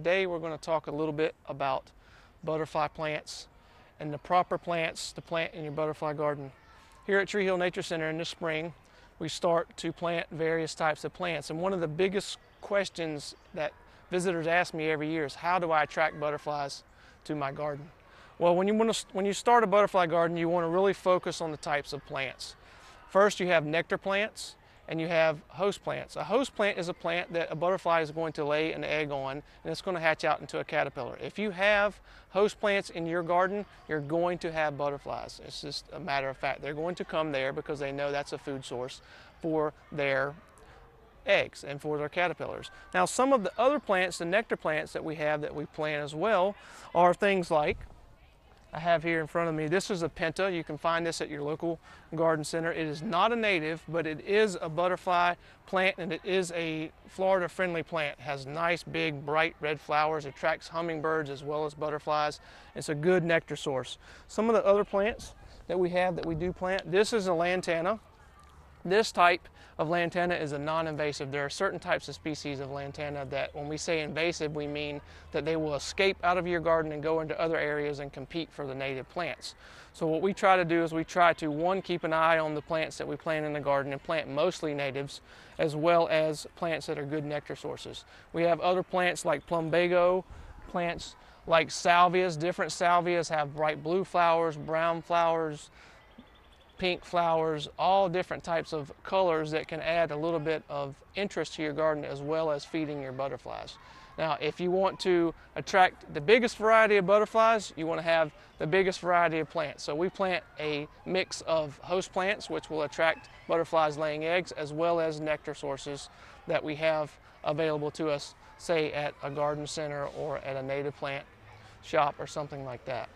today we're going to talk a little bit about butterfly plants and the proper plants to plant in your butterfly garden. Here at Tree Hill Nature Center in the spring, we start to plant various types of plants. And one of the biggest questions that visitors ask me every year is, how do I attract butterflies to my garden? Well, when you start a butterfly garden, you want to really focus on the types of plants. First, you have nectar plants and you have host plants. A host plant is a plant that a butterfly is going to lay an egg on, and it's going to hatch out into a caterpillar. If you have host plants in your garden, you're going to have butterflies. It's just a matter of fact. They're going to come there because they know that's a food source for their eggs and for their caterpillars. Now, some of the other plants, the nectar plants that we have that we plant as well, are things like, I have here in front of me, this is a penta. You can find this at your local garden center. It is not a native, but it is a butterfly plant, and it is a Florida-friendly plant. It has nice, big, bright red flowers, attracts hummingbirds as well as butterflies. It's a good nectar source. Some of the other plants that we have that we do plant, this is a lantana. This type of lantana is a non-invasive. There are certain types of species of lantana that, when we say invasive, we mean that they will escape out of your garden and go into other areas and compete for the native plants. So what we try to do is we try to, one, keep an eye on the plants that we plant in the garden and plant mostly natives, as well as plants that are good nectar sources. We have other plants like plumbago, plants like salvias. Different salvias have bright blue flowers, brown flowers, pink flowers, all different types of colors that can add a little bit of interest to your garden as well as feeding your butterflies. Now, if you want to attract the biggest variety of butterflies, you want to have the biggest variety of plants. So we plant a mix of host plants, which will attract butterflies laying eggs, as well as nectar sources that we have available to us, say at a garden center or at a native plant shop or something like that.